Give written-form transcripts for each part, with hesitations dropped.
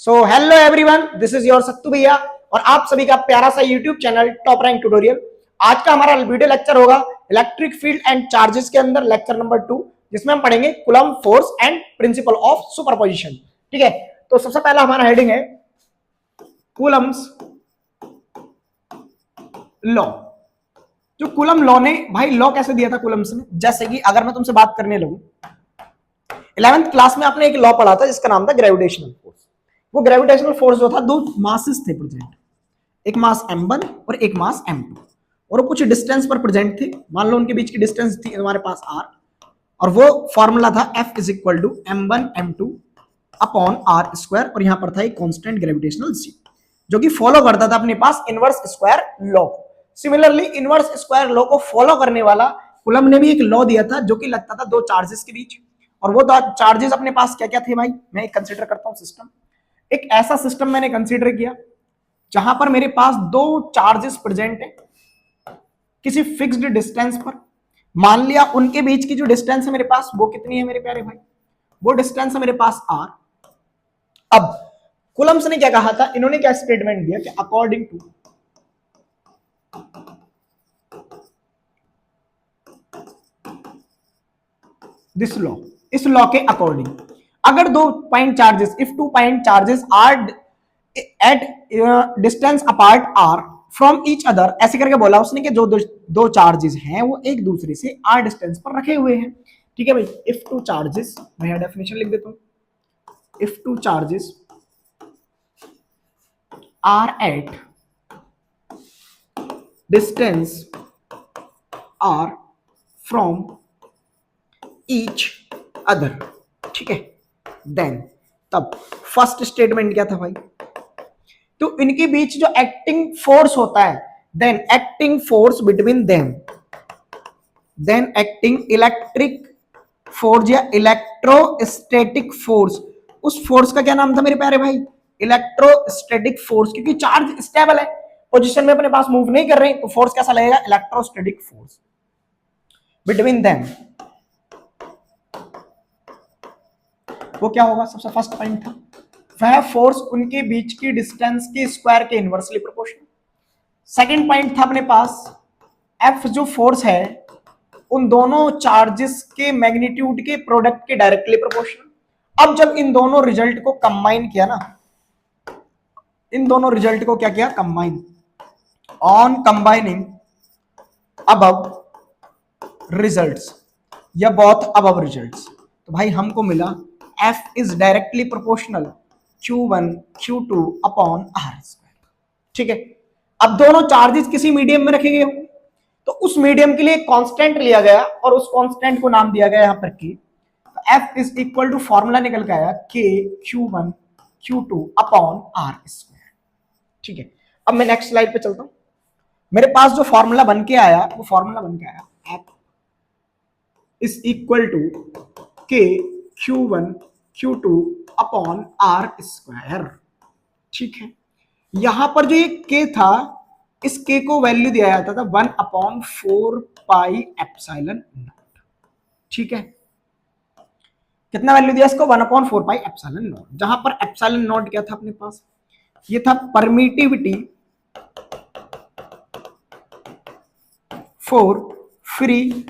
So hello everyone, this is your Sattu भैया और आप सभी का प्यारा सा YouTube channel top rank tutorial. आज का हमारा वीडियो लेक्चर होगा इलेक्ट्रिक फील्ड एंड चार्जेस के अंदर लेक्चर नंबर 2, जिसमें हम पढ़ेंगे Coulomb force and principle of superposition. ठीक है, तो सबसे पहला हमारा हेडिंग है कूलम्ब्स लॉ। जो कूलम्ब लॉ ने भाई लॉ कैसे दिया था कूलम्ब्स ने, जैसे कि अगर मैं तुमसे बात करने लगूं, 11th क्लास में आपने एक लॉ पढ़ा था जिसका नाम था ग्रेविटेशनल फोर्स। वो ग्रेविटेशनल फोर्स जो था, दो मासेस थे प्रेजेंट, एक मास m1 और एक मास m2, और वो कुछ डिस्टेंस पर प्रेजेंट थे। मान लो उनके बीच की डिस्टेंस थी हमारे पास r, और वो फॉर्मूला था F is equal to m1 m2 upon r square, और यहां पर था एक कांस्टेंट ग्रेविटेशनल c जो कि फॉलो करता था अपने पास inverse square law. Similarly inverse square law को फॉलो करने वाला कूलम्ब ने भी एक लॉ दिया था जो कि लगता था दो चार्जेस के बीच, और वो चार्जेस अपने पास क्या क्या थे भाई, मैं एक कंसीडर करता हूं सिस्टम। एक ऐसा सिस्टम मैंने कंसीडर किया जहां पर मेरे पास दो चार्जेस प्रेजेंट है किसी फिक्स्ड डिस्टेंस पर। मान लिया उनके बीच की जो डिस्टेंस है मेरे पास वो कितनी है मेरे प्यारे भाई, वो डिस्टेंस है मेरे पास r। अब कूलम्ब्स ने क्या कहा था, इन्होंने क्या स्टेटमेंट दिया कि अकॉर्डिंग टू दिस लॉ, इस लॉ के अकॉर्डिंग अगर दो point charges, if two point charges are at distance apart are from each other, ऐसे करके बोला उसने कि जो दो चार्जेस हैं वो एक दूसरे से आर डिस्टेंस पर रखे हुए हैं। ठीक है भाई, इफ टू चार्जेस, मैं यहां डेफिनेशन लिख देता हूं, if two charges are at distance are from each other, ठीक है, देन तब फर्स्ट स्टेटमेंट क्या था भाई, तो इनके बीच जो एक्टिंग फोर्स होता है, then acting force between them, then acting electric force या इलेक्ट्रोस्टैटिक फोर्स, उस फोर्स का क्या नाम था मेरे प्यारे भाई, इलेक्ट्रोस्टैटिक फोर्स, क्योंकि चार्ज स्टेबल है, पोजीशन में अपने पास मूव नहीं कर रहे, तो फोर्स कैसा लगेगा, इलेक्ट्रोस्टैटिक फोर्स बिटवीन देम। वो क्या होगा, सबसे फर्स्ट पॉइंट था वह फोर्स उनके बीच की डिस्टेंस के स्क्वायर के इनवर्सली प्रोपोर्शनल। सेकंड पॉइंट था अपने पास F जो फोर्स है उन दोनों चार्जेस के मैग्नीट्यूड के प्रोडक्ट के डायरेक्टली प्रोपोर्शनल। अब जब इन दोनों रिजल्ट को कंबाइन किया ना, इन दोनों रिजल्ट को क्या किया, combine, on combining above results या बोथ अबव रिजल्ट्स, तो भाई हमको मिला F is directly proportional Q1 Q2 upon R square. ठीक है, अब दोनों चार्जेस किसी मीडियम में रखे गए होंगे, तो उस मीडियम के लिए कांस्टेंट लिया गया और उस कांस्टेंट को नाम दिया गया यहां पर K। तो F is equal to formula निकल के आया K Q1 Q2 upon R square. ठीक है, अब मैं नेक्स्ट स्लाइड पे चलता हूं। मेरे पास जो फॉर्मूला बन के आया वो फॉर्मूला बन के आया F is equal to K Q1 Q2 upon R square. ठीक है, यहां पर जो ये K था, इस K को वैल्यू दिया जाता था 1/4 पाई एप्सिलॉन नॉट। ठीक है, कितना वैल्यू दिया इसको, 1/4 पाई एप्सिलॉन नॉट, जहां पर एप्सिलॉन नॉट क्या था अपने पास, ये था परमिटिविटी फॉर फ्री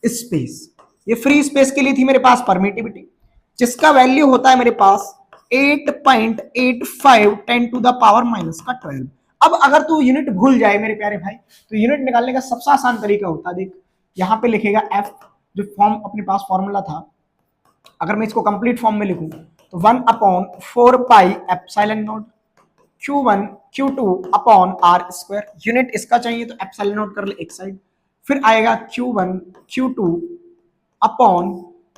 स्पेस। ये फ्री स्पेस के लिए थी मेरे पास परमिटिविटी, जिसका वैल्यू होता है मेरे पास 8.85 10 टू द पावर माइनस का 12। अब अगर तू यूनिट भूल जाए मेरे प्यारे भाई, तो यूनिट निकालने का सबसे आसान तरीका होता है, देख यहां पे लिखेगा F, जो फॉर्म अपने पास फॉर्मूला था, अगर मैं इसको कंप्लीट फॉर्म में लिखूं तो 1/4 pi epsilon naught Q1 Q2 upon R square. Unit इसका चाहिए तो एप्सिलॉन नॉट कर ले एक साइड, फिर आएगा Q1 Q2 upon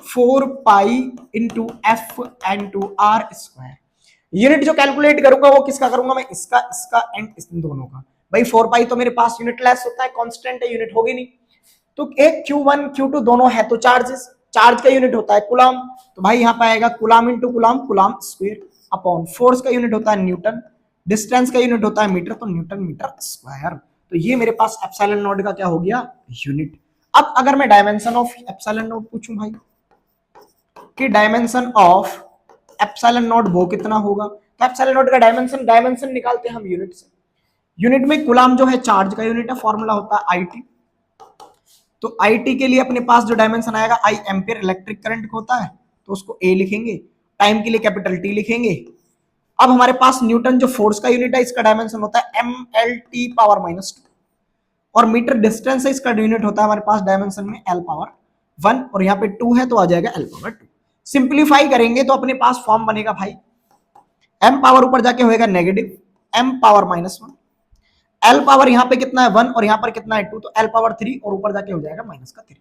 4 pi into F into R square. Unit जो कैलकुलेट करूंगा वो किसका करूंगा मैं, इसका एंड इन दोनों का। भाई 4 पाई तो मेरे पास यूनिट लेस होता है, कांस्टेंट है, यूनिट होगी नहीं, तो एक Q1 Q2 दोनों है तो चार्जेस, चार्ज का यूनिट होता है कूलम, तो भाई यहां पर आएगा coulomb into coulomb, coulomb square upon force का यूनिट होता है न्यूटन, डिस्टेंस का यूनिट होता है मीटर, तो न्यूटन मीटर स्क्वायर। तो ये मेरे पास एप्सिलॉन नॉट का क्या हो गया, यूनिट। अब अगर मैं डायमेंशन ऑफ एप्सिलॉन नॉट पूछूं भाई कि डायमेंशन ऑफ एप्सिलॉन नॉट वो कितना होगा, तो एप्सिलॉन नॉट का डायमेंशन निकालते हैं हम यूनिट से। यूनिट में कूलम जो है चार्ज का यूनिट है, फॉर्मूला होता है आईटी। तो आईटी के लिए अपने पास जो डायमेंशन आएगा, आई एम्पियर इलेक्ट्रिक करंट को होता है, तो उसको ए लिखेंगे, टाइम के लिए कैपिटल टी लिखेंगे। अब हमारे पास न्यूटन जो फोर्स का यूनिट है, इसका डायमेंशन होता है एम एल टी पावर -2, और मीटर डिस्टेंस है, इसका यूनिट होता है हमारे पास डायमेंशन में एल पावर 1, और यहाँ पे 2 है तो आ जाएगा एल पावर 2। सिंप्लीफाई करेंगे तो अपने पास फॉर्म बनेगा भाई, एम पावर ऊपर जाके होएगा negative m power -1, l power यहाँ पे कितना है 1 और यहाँ पर कितना है 2, तो एल पावर 3 और ऊपर जाके हो जाएगा -3।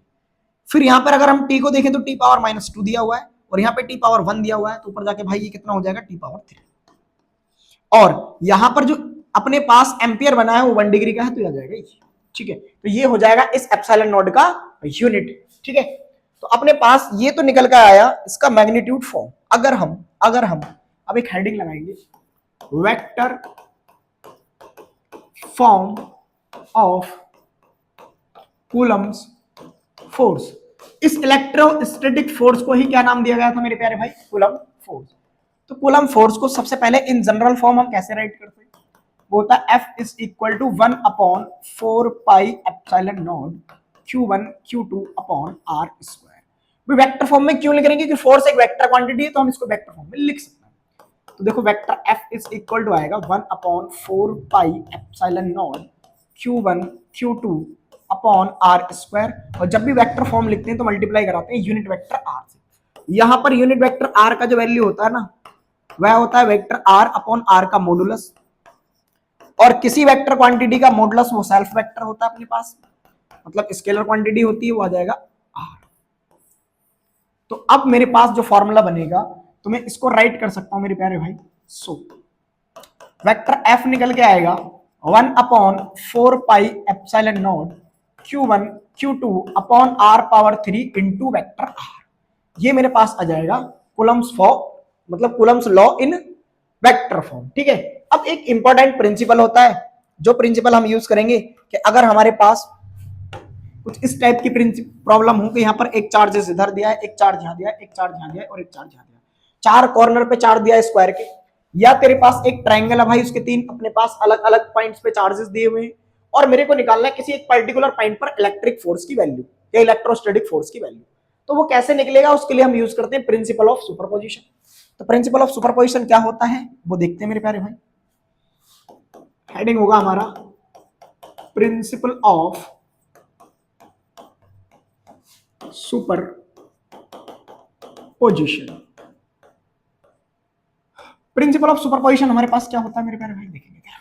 फिर यहाँ पर अगर हम टी को देखें तो टी पावर -2 दिया हुआ है, और यहाँ पे टी पावर 1 दिया हुआ है, तो ऊपर जाके भाई ये कितना हो जाएगा टी पावर 3। और यहाँ पर जो अपने पास एम्पियर बना है वो 1 डिग्री का है, तो आ जाएगा ये, ठीक है। तो ये हो जाएगा इस एप्सिलॉन नॉट का यूनिट, ठीक है। तो अपने पास ये तो निकल कर आया इसका मैग्नीट्यूड फॉर्म। अगर हम अब एक हेडिंग लगाएंगे, vector form of Coulomb's force. इस इलेक्ट्रोस्टैटिक फोर्स को ही क्या नाम दिया गया था मेरे प्यारे भाई, कूलम फोर्स। तो कूलम फोर्स को सबसे पहले इन जनरल फॉर्म हम कैसे राइट करते हैं, वो होता है F is equal to 1/4 pi epsilon naught Q1 Q2 upon R square. भी वेक्टर फॉर्म में क्यों लिख रहे हैं, क्योंकि फोर्स एक वेक्टर क्वांटिटी है, तो हम इसको वेक्टर फॉर्म में लिख सकते हैं। तो देखो vector F is equal to आएगा 1/4 pi epsilon naught Q1 Q2 upon R square, और जब भी वेक्टर फॉर्म लिखते हैं तो मल्टीप्लाई कराते हैं यूनिट वेक्टर R से। यहां पर यूनिट वेक्टर R का जो वैल्यू होता है ना, वह होता है वेक्टर R अपॉन R का मॉडुलस, और किसी वेक्टर क्वांटिटी का मॉडुलस वो सेल्फ वेक्टर होता है अपने पास, मतलब स्केलर क्वांटिटी होती है, वो आ जाएगा R। तो अब मेरे पास जो फॉर्मूला बनेगा, तो मैं इसको राइट कर सकता हूं मेरे प्यारे भाई। सो वेक्टर F निकल के आएगा 1/4 pi epsilon naught Q1 Q2 upon R power 3 into vector R। ये मेरे पास आ जाएगा कूलम्स फॉर्म, मतलब Coulomb's law in vector form, ठीक है। अब एक इंपॉर्टेंट प्रिंसिपल होता है, जो प्रिंसिपल हम यूज करेंगे कि अगर हमारे पास कुछ इस टाइप की प्रॉब्लम हो कि यहाँ पर एक चार्ज इधर दिया है, एक चार्ज यहाँ दिया है, एक चार्ज यहाँ दिया है और एक चार्ज यहाँ दिया है, 4 कॉर्नर पे चार्ज दिया है स्क्वायर के, या तेरे पास एक ट्राइंगल है भाई, उसके 3 अपने पास अलग अलग पॉइंट्स पे चार्जेस दिए हुए हैं, और मेरे को निकालना है किसी एक पर्टिकुलर पॉइंट पर इलेक्ट्रिक फोर्स की वैल्यू या इलेक्ट्रोस्टैटिक फोर्स की वैल्यू। तो वो कैसे निकलेगा, उसके लिए हम यूज करते हैं प्रिंसिपल ऑफ सुपरपोजिशन। तो प्रिंसिपल ऑफ सुपरपोजिशन क्या होता है वो देखते हैं मेरे प्यारे भाई। हेडिंग होगा हमारा principal of superposition. Principal of superposition हमारे पास क्या होता है मेरे प्यारे भाई, देखेंगे क्या।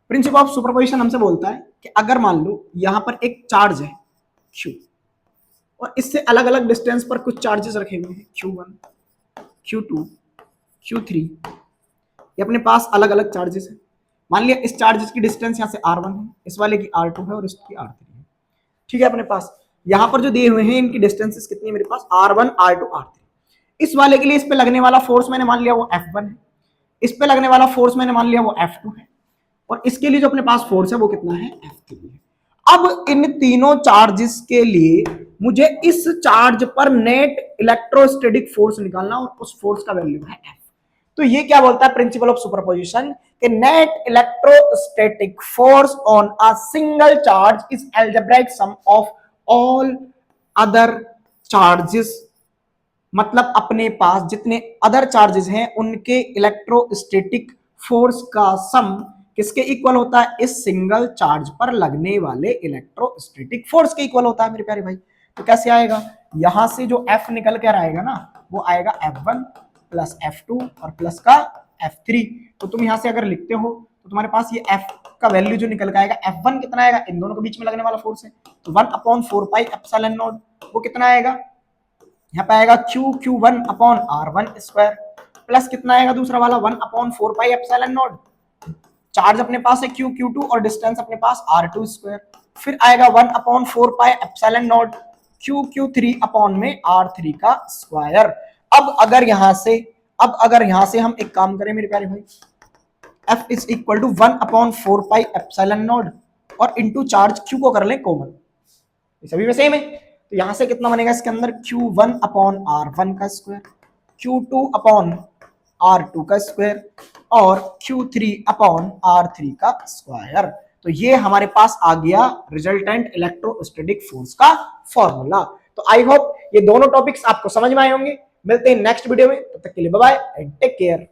प्रिंसिपल ऑफ सुपरपोजिशन हमसे बोलता है कि अगर मान लो यहां पर एक चार्ज है Q, और इससे अलग अलग डिस्टेंस पर कुछ चार्जेस रखे हुए हैं Q1 Q2 Q3, ये अपने पास अलग अलग चार्जेस है। मान लिया इस चार्जेस की डिस्टेंस यहाँ से R1 है, इस वाले की R2 है और इसकी R3 है, ठीक है। अपने पास यहाँ पर जो दिए हुए हैं इनकी डिस्टेंसेस कितनी है मेरे पास, R1 R2 R3। इस वाले के लिए इस पे लगने वाला फोर्स मैंने मान लिया वो F1 है, इस पे लगने वाला फोर्स मैंने मान लिया वो F2 है, और इसके लिए जो अपने पास फोर्स है वो कितना है, F3 है। अब इन तीनों चार्जेस के लिए मुझे इस चार्ज पर नेट इलेक्ट्रोस्टैटिक फोर्स निकालना, और उस फोर्स का वैल्यू है F। तो ये क्या बोलता है प्रिंसिपल ऑफ सुपरपोजिशन, कि net electrostatic force on a single charge is algebraic sum of all other charges. मतलब अपने पास जितने अदर चार्जेस हैं उनके इलेक्ट्रोस्टैटिक फोर्स का सम किसके इक्वल होता है, इस सिंगल चार्ज पर लगने वाले इलेक्ट्रोस्टैटिक फोर्स के इक्वल होता है मेरे प्यारे भाई। तो कैसे आएगा, यहां से जो F निकल कर आएगा ना, वो आएगा F1 प्लस F2 और प्लस का F3। तो तुम यहां से अगर लिखते हो तो तुम्हारे पास ये F का वैल्यू जो निकल के आएगा, F1 कितना आएगा, इन दोनों के बीच में लगने वाला फोर्स है, तो 1/4 पाई एप्सिलॉन नॉट, वो कितना आएगा, यहाँ पे आएगा Q1 upon R1 square, plus कितना आएगा दूसरा वाला 1/4 पाई एप्सिलॉन नॉट, चार्ज अपने पास है Q2 और डिस्टेंस अपने पास R2 स्क्वायर, फिर आएगा 1/4 pi epsilon not Q3 upon में R3 का स्क्वायर। अब अगर यहां से हम एक काम करें मेरे प्यारे भाई, F is equal to 1/4 pi epsilon naught और इंटू चार्ज Q को कर लें कॉमन, सभी में सेम है, तो यहां से कितना बनेगा इसके अंदर, Q1 अपॉन R1 का स्क्वायर, Q2 अपॉन R2 का स्क्वायर और Q3 अपॉन R3 का स्क्वायर। तो ये हमारे पास आ गया रिजल्टेंट इलेक्ट्रोस्टैटिक फोर्स का फॉर्मूला। तो आई होप ये दोनों टॉपिक्स आपको समझ में आए होंगे। मिलते हैं नेक्स्ट वीडियो में, तब तक के लिए bye bye and take care.